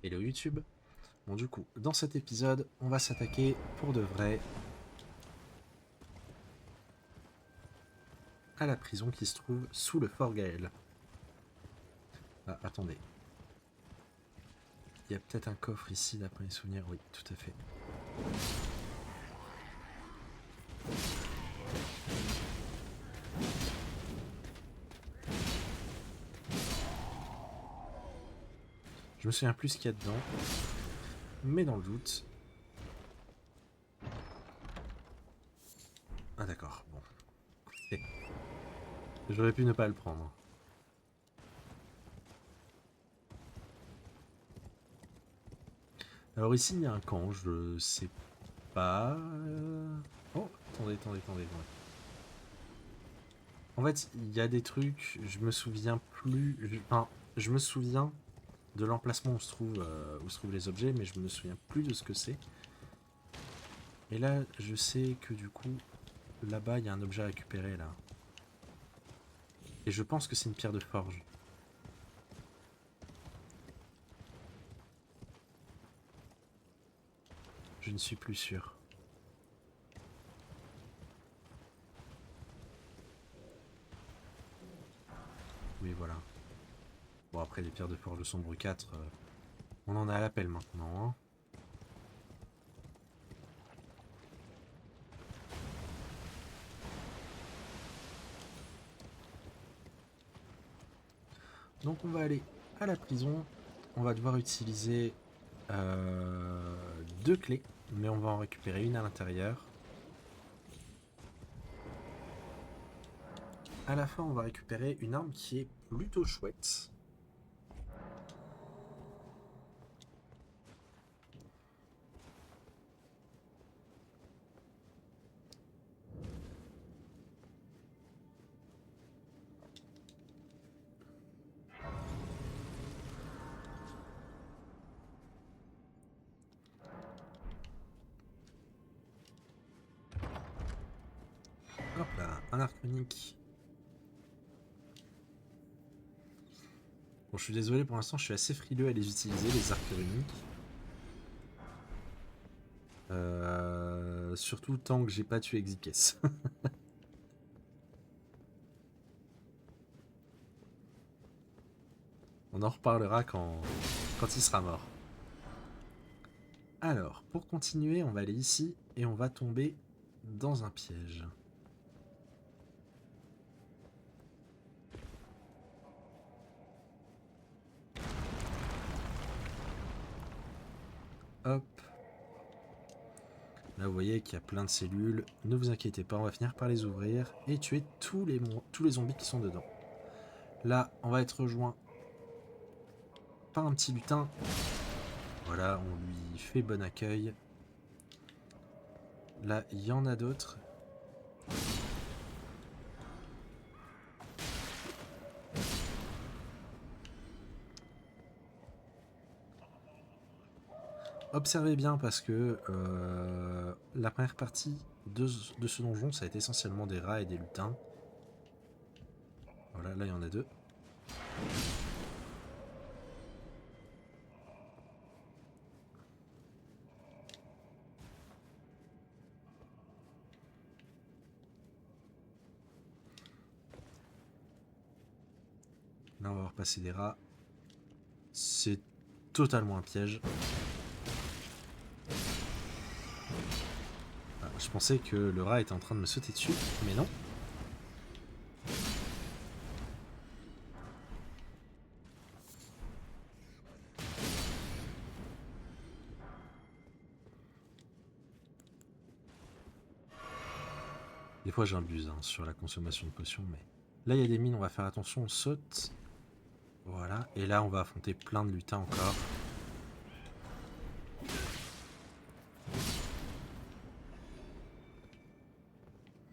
Hello YouTube. Bon du coup, dans cet épisode, on va s'attaquer pour de vrai à la prison qui se trouve sous le fort Gaël. Ah, attendez. Il y a peut-être un coffre ici d'après mes souvenirs. Oui, tout à fait. Je me souviens plus ce qu'il y a dedans. Mais dans le doute... Ah d'accord, bon. Écoutez, j'aurais pu ne pas le prendre. Alors ici, il y a un camp, je sais pas... Oh, attendez. En fait, il y a des trucs, je me souviens plus... Enfin, je me souviens de l'emplacement où se trouvent les objets, mais je me souviens plus de ce que c'est. Et là, je sais que du coup, là-bas, il y a un objet à récupérer, là. Et je pense que c'est une pierre de forge. Je ne suis plus sûr. Oui, voilà. Bon, après, les pierres de forge de sombre 4, on en a à l'appel maintenant, hein. Donc, on va aller à la prison. On va devoir utiliser deux clés, mais on va en récupérer une à l'intérieur. À la fin, on va récupérer une arme qui est plutôt chouette. Hop là, un arc unique. Bon, je suis désolé, pour l'instant, je suis assez frileux à les utiliser, les arcs runiques. Surtout tant que j'ai pas tué Exikes. On en reparlera quand il sera mort. Alors, pour continuer, on va aller ici et on va tomber dans un piège. Hop. Là, vous voyez qu'il y a plein de cellules. Ne vous inquiétez pas, on va finir par les ouvrir et tuer tous les zombies qui sont dedans. Là, on va être rejoint par un petit lutin. Voilà, on lui fait bon accueil. Là, il y en a d'autres. Observez bien parce que la première partie de ce donjon, ça a été essentiellement des rats et des lutins. Voilà, là il y en a deux. Là on va repasser des rats. C'est totalement un piège. Ah, je pensais que le rat était en train de me sauter dessus, mais non. Des fois j'abuse sur la consommation de potions, mais... Là il y a des mines, on va faire attention, on saute. Voilà, et là on va affronter plein de lutins encore.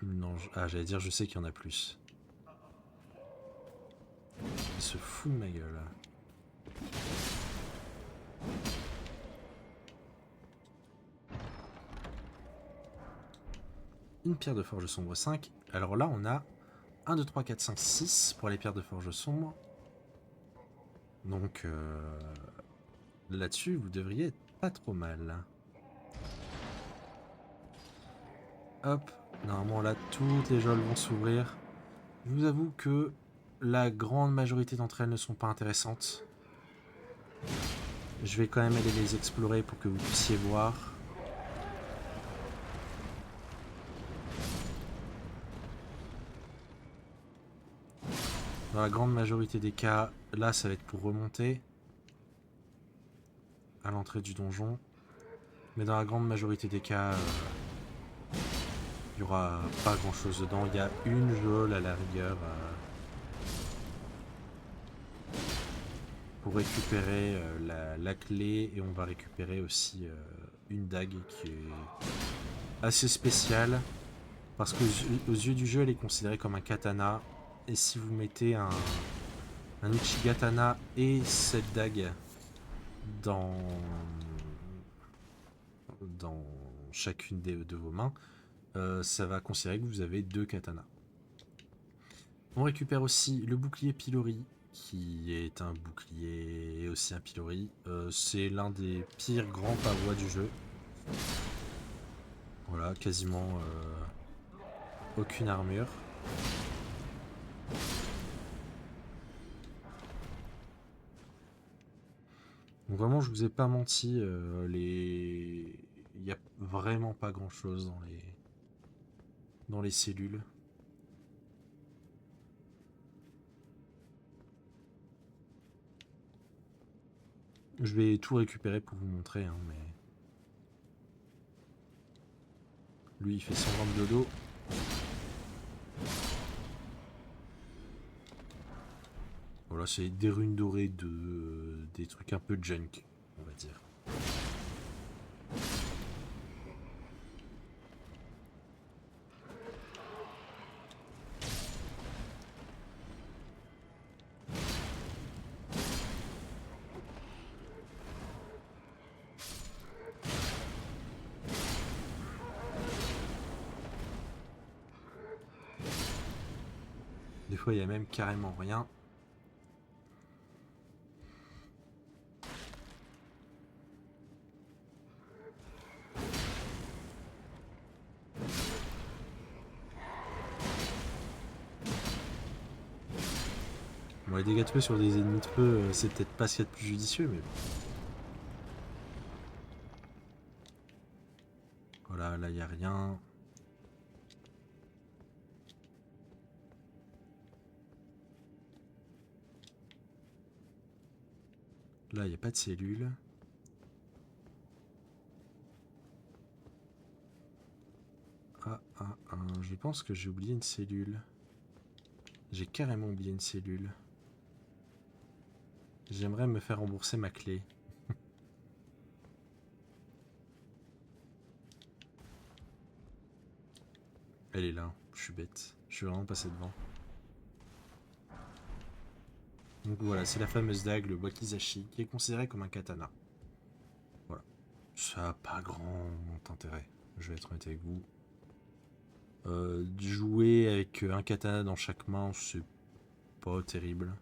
Non, j'allais dire je sais qu'il y en a plus. Il se fout de ma gueule. Une pierre de forge sombre 5. Alors là on a 1, 2, 3, 4, 5, 6 pour les pierres de forge sombre. Donc là-dessus, vous devriez être pas trop mal. Hop, normalement là, toutes les geôles vont s'ouvrir. Je vous avoue que la grande majorité d'entre elles ne sont pas intéressantes. Je vais quand même aller les explorer pour que vous puissiez voir. Dans la grande majorité des cas, là ça va être pour remonter à l'entrée du donjon. Mais dans la grande majorité des cas, il n'y aura pas grand chose dedans. Il y a une geôle à la rigueur pour récupérer la clé. Et on va récupérer aussi une dague qui est assez spéciale. Parce qu'aux yeux du jeu, elle est considérée comme un katana. Et si vous mettez un Uchigatana et cette dague dans, dans chacune de vos mains, ça va considérer que vous avez 2 katanas. On récupère aussi le bouclier pilori, qui est un bouclier et aussi un pilori. C'est l'un des pires grands pavois du jeu. Voilà, quasiment aucune armure. Donc vraiment, je vous ai pas menti, il n'y a vraiment pas grand chose dans les cellules. Je vais tout récupérer pour vous montrer, hein, mais... Lui, il fait 100 grammes de dos. Voilà, c'est des runes dorées des trucs un peu junk, on va dire. Des fois, il y a même carrément rien. Bon, les dégâts de feu sur des ennemis de feu, c'est peut-être pas ce qu'il y a de plus judicieux, mais bon. Voilà, là, il n'y a rien. Là, il n'y a pas de cellule. Je pense que j'ai oublié une cellule. J'ai carrément oublié une cellule. J'aimerais me faire rembourser ma clé. Elle est là, je suis bête. Je suis vraiment passé devant. Donc voilà, c'est la fameuse dague, le wakizashi, qui est considéré comme un katana. Voilà. Ça n'a pas grand intérêt, je vais être honnête avec vous. Jouer avec un katana dans chaque main, c'est pas terrible.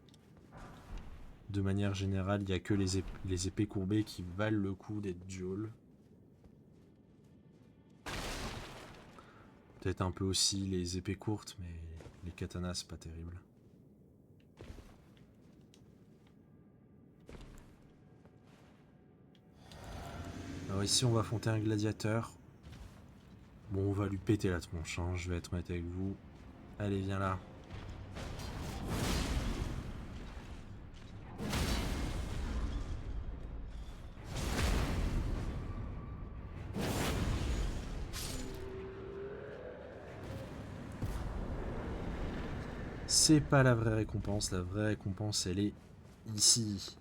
De manière générale, il n'y a que les épées courbées qui valent le coup d'être dual. Peut-être un peu aussi les épées courtes, mais les katanas, c'est pas terrible. Alors ici, on va affronter un gladiateur. Bon, on va lui péter la tronche, hein, je vais être honnête avec vous. Allez, viens là. C'est pas la vraie récompense, la vraie récompense, elle est ici.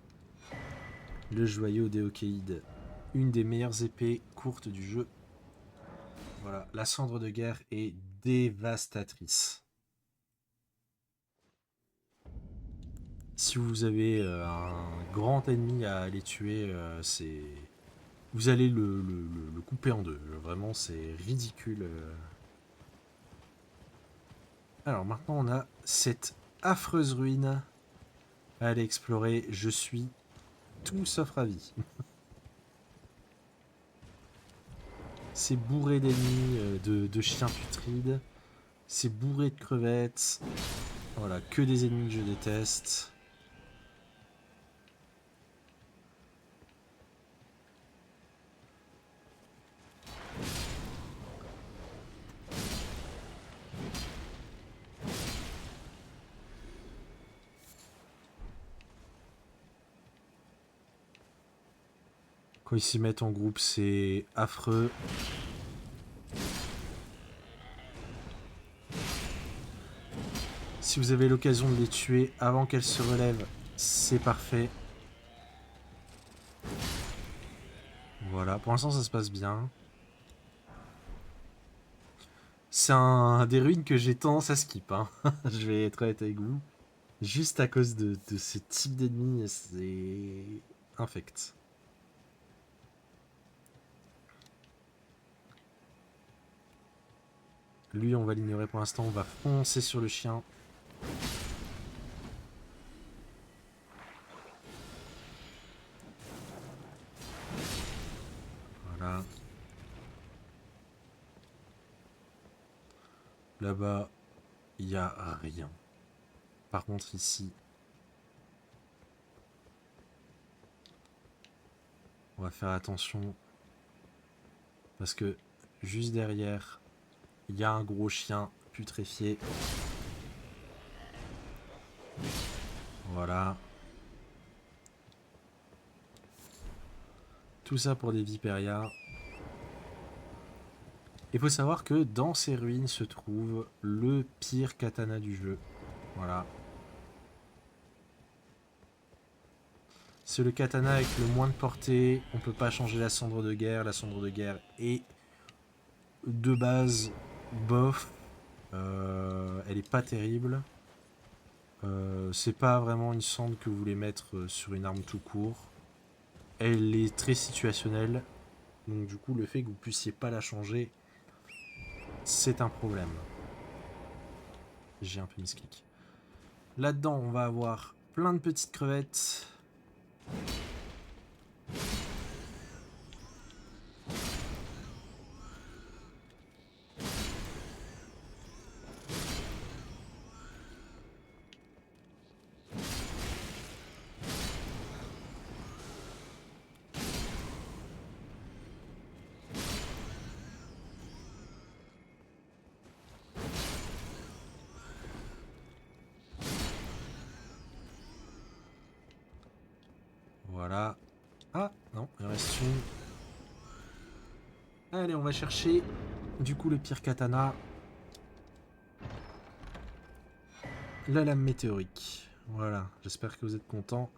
Le joyau d'Eokeid. Une des meilleures épées courtes du jeu. Voilà, la cendre de guerre est dévastatrice. Si vous avez un grand ennemi à aller tuer, vous allez le couper en deux. Vraiment, c'est ridicule. Alors maintenant, on a cette affreuse ruine à aller explorer. Je suis tout sauf ravi. C'est bourré d'ennemis, de chiens putrides. C'est bourré de crevettes. Voilà, que des ennemis que je déteste. Quand ils s'y mettent en groupe, c'est affreux. Si vous avez l'occasion de les tuer avant qu'elles se relèvent, c'est parfait. Voilà, pour l'instant ça se passe bien. C'est un des ruines que j'ai tendance à skip, hein. Je vais être honnête avec vous. Juste à cause de ce type d'ennemi, c'est infect. Lui, on va l'ignorer pour l'instant. On va foncer sur le chien. Voilà. Là-bas, il n'y a rien. Par contre, ici, on va faire attention. Parce que juste derrière, il y a un gros chien putréfié. Voilà. Tout ça pour des Vipérias. Il faut savoir que dans ces ruines se trouve le pire katana du jeu. Voilà. C'est le katana avec le moins de portée. On peut pas changer la cendre de guerre. La cendre de guerre est de base bof. Elle est pas terrible. C'est pas vraiment une cendre que vous voulez mettre sur une arme tout court. Elle est très situationnelle. Donc du coup, le fait que vous puissiez pas la changer, c'est un problème. J'ai un peu misclick. Là-dedans, on va avoir plein de petites crevettes. Voilà. Ah, non, il en reste une. Allez, on va chercher du coup le pire katana. La lame météorique. Voilà, j'espère que vous êtes contents.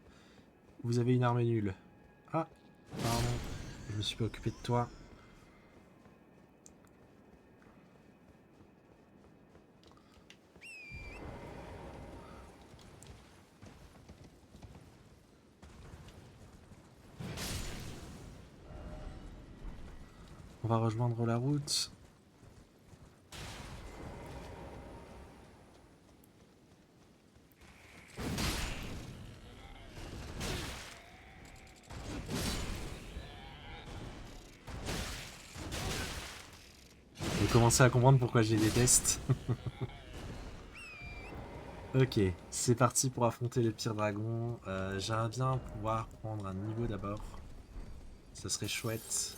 Vous avez une arme nulle. Ah, pardon, je me suis pas occupé de toi. On va rejoindre la route. Vous commencez à comprendre pourquoi je les déteste. Ok, c'est parti pour affronter le pire dragon. J'aimerais bien pouvoir prendre un niveau d'abord. Ça serait chouette.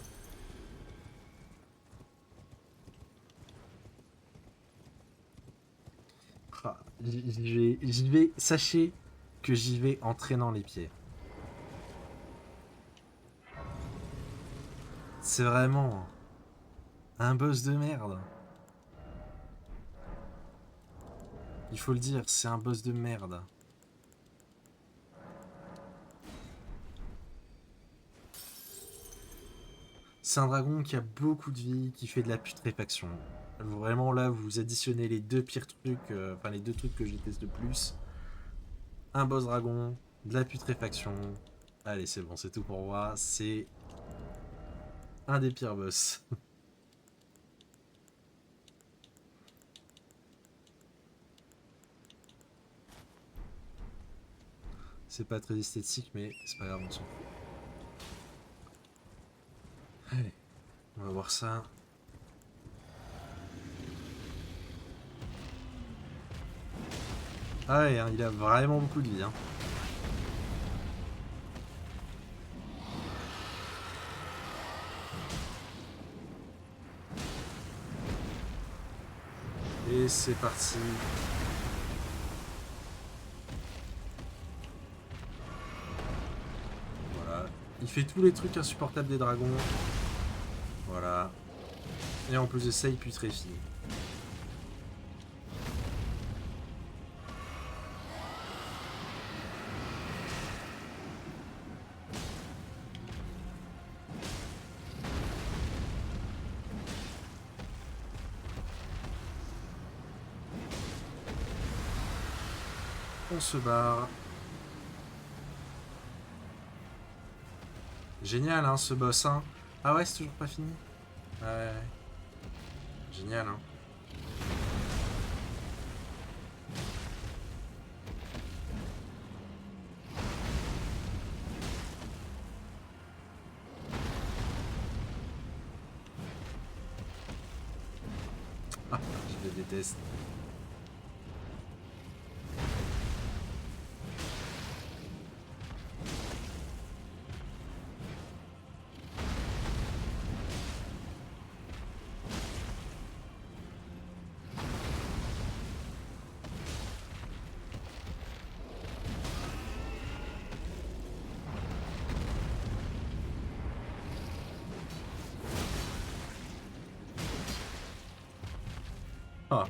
Ah, j'y vais, sachez que j'y vais en traînant les pieds. C'est vraiment un boss de merde. Il faut le dire, c'est un boss de merde. C'est un dragon qui a beaucoup de vie, qui fait de la putréfaction. Vraiment là, vous additionnez les deux pires trucs, enfin les deux trucs que je déteste le plus. Un boss dragon, de la putréfaction. Allez, c'est bon, c'est tout pour moi. C'est un des pires boss. C'est pas très esthétique, mais c'est pas grave, on s'en fout. Allez, on va voir ça. Ah ouais, hein, il a vraiment beaucoup de vie. Hein. Et c'est parti. Voilà. Il fait tous les trucs insupportables des dragons. Voilà. Et en plus de ça, il putréfie. On se barre. Génial, hein, ce boss, hein. Ah ouais, c'est toujours pas fini. Ouais. Génial, hein. Ah, je le déteste. Ah.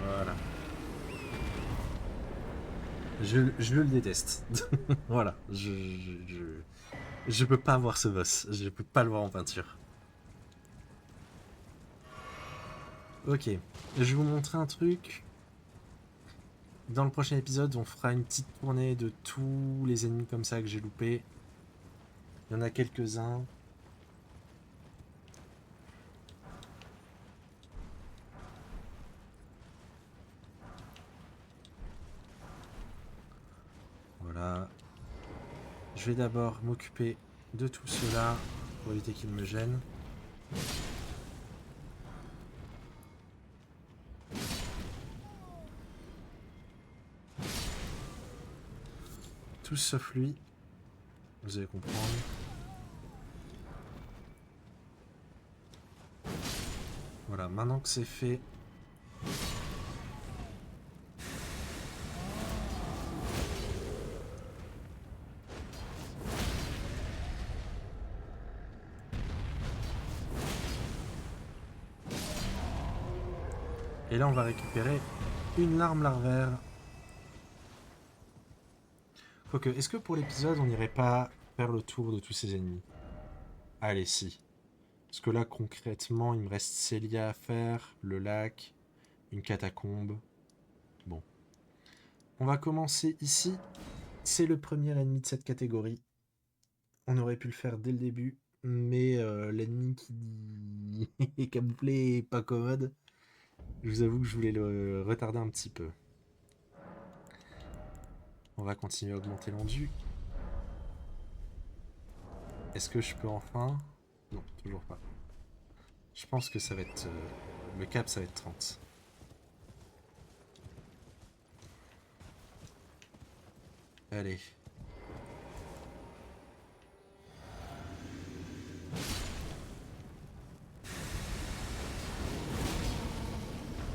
Voilà. Je le déteste. Voilà. Je peux pas voir ce boss. Je peux pas le voir en peinture. Ok. Je vais vous montrer un truc. Dans le prochain épisode, on fera une petite tournée de tous les ennemis comme ça que j'ai loupés. Il y en a quelques-uns. Voilà. Je vais d'abord m'occuper de tout cela pour éviter qu'ils me gênent. Tous sauf lui. Vous allez comprendre. Voilà, maintenant que c'est fait. Et là, on va récupérer une larme larvaire. Quoique, est-ce que pour l'épisode, on n'irait pas faire le tour de tous ces ennemis? Allez, si. Parce que là, concrètement, il me reste Célia à faire, le lac, une catacombe. Bon. On va commencer ici. C'est le premier ennemi de cette catégorie. On aurait pu le faire dès le début, mais l'ennemi qui est camouflé et pas commode, je vous avoue que je voulais le retarder un petit peu. On va continuer à augmenter l'endu. Est-ce que je peux enfin... Non, toujours pas. Je pense que ça va être... le cap, ça va être 30. Allez.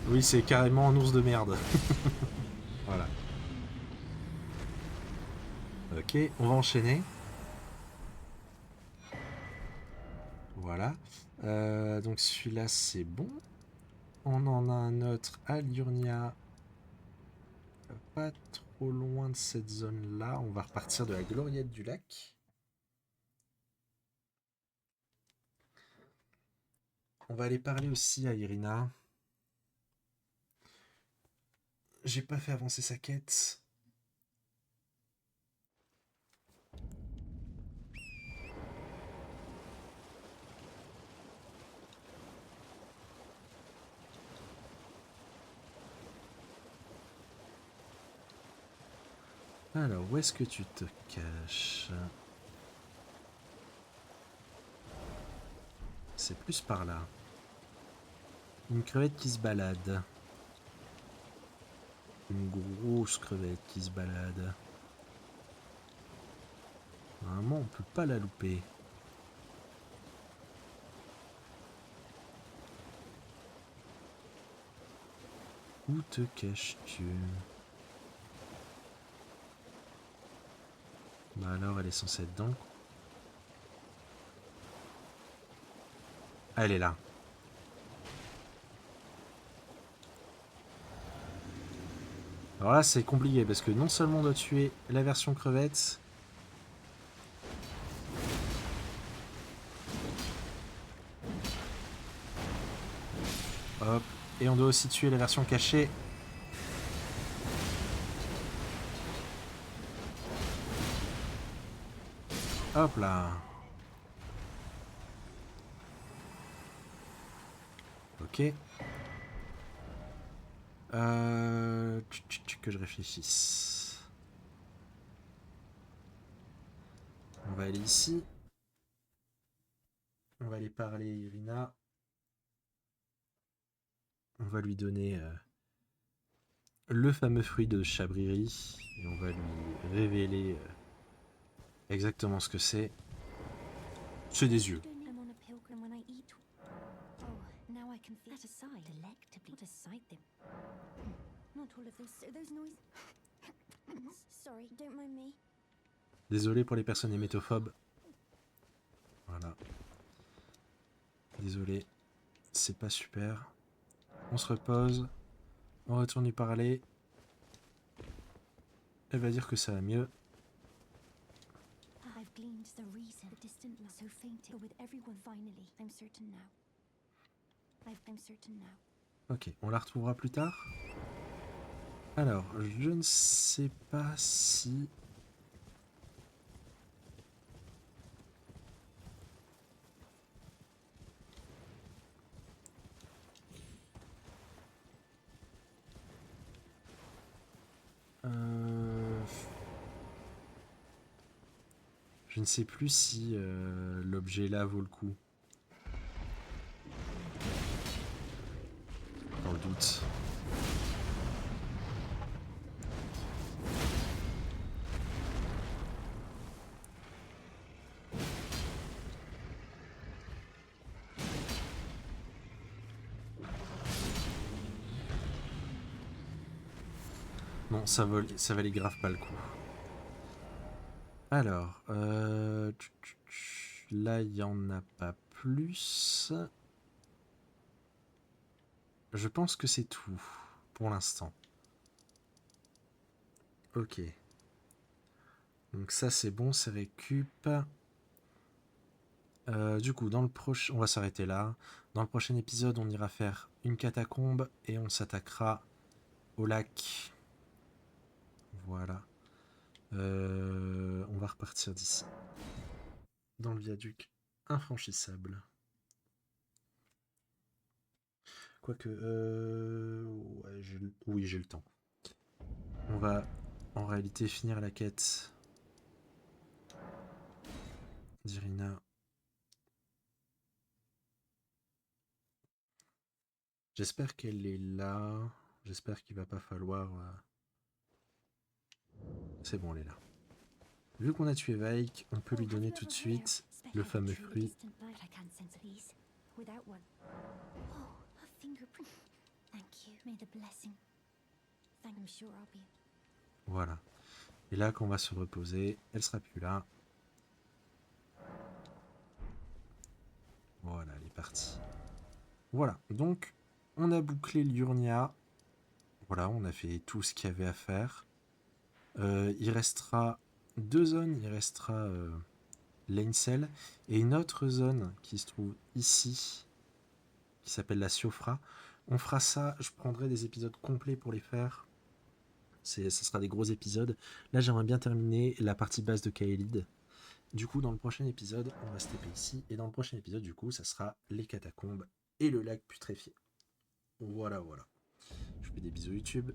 Oui, c'est carrément un ours de merde. Voilà. Ok, on va enchaîner. Voilà. Donc celui-là, c'est bon. On en a un autre à Liurnia. Pas trop loin de cette zone-là. On va repartir de la Gloriette du lac. On va aller parler aussi à Irina. J'ai pas fait avancer sa quête. Alors, où est-ce que tu te caches? C'est plus par là. Une crevette qui se balade. Une grosse crevette qui se balade. Normalement, on peut pas la louper. Où te caches-tu? Bah alors, elle est censée être dans le... Ah, elle est là. Alors là, c'est compliqué parce que non seulement on doit tuer la version crevette... Hop. Et on doit aussi tuer la version cachée. Hop là. Ok. Que je réfléchisse. On va aller ici. On va aller parler à Irina. On va lui donner le fameux fruit de Chabriri. Et on va lui révéler exactement ce que c'est. C'est des yeux. Désolé pour les personnes hémétophobes. Voilà. Désolé. C'est pas super. On se repose. On retourne lui parler. Elle va dire que ça va mieux. Ok, on la retrouvera plus tard. Alors, je ne sais pas si... Je ne sais plus si l'objet là vaut le coup. Dans le doute. Non, ça valait grave pas le coup. Alors, là, il n'y en a pas plus. Je pense que c'est tout, pour l'instant. Ok. Donc ça, c'est bon, c'est récup. Du coup, dans le prochain... On va s'arrêter là. Dans le prochain épisode, on ira faire une catacombe et on s'attaquera au lac. Voilà. On va repartir d'ici. Dans le viaduc infranchissable. Quoique... Ouais, oui, j'ai le temps. On va en réalité finir la quête d'Irina. J'espère qu'elle est là. J'espère qu'il va pas falloir... C'est bon, elle est là. Vu qu'on a tué Vaik, on peut lui donner tout de suite le fameux fruit. Voilà. Et là, qu'on va se reposer, elle sera plus là. Voilà, elle est partie. Voilà, donc on a bouclé l'Urnia. Voilà, on a fait tout ce qu'il y avait à faire. Il restera 2 zones. Il restera Lainsel et une autre zone qui se trouve ici, qui s'appelle la Siofra. On fera ça, je prendrai des épisodes complets pour les faire. Ça sera des gros épisodes. Là, j'aimerais bien terminer la partie base de Kaelid. Du coup, dans le prochain épisode, on va se taper ici. Et dans le prochain épisode, du coup, ça sera les catacombes et le lac putréfié. Voilà, voilà. Je fais des bisous YouTube.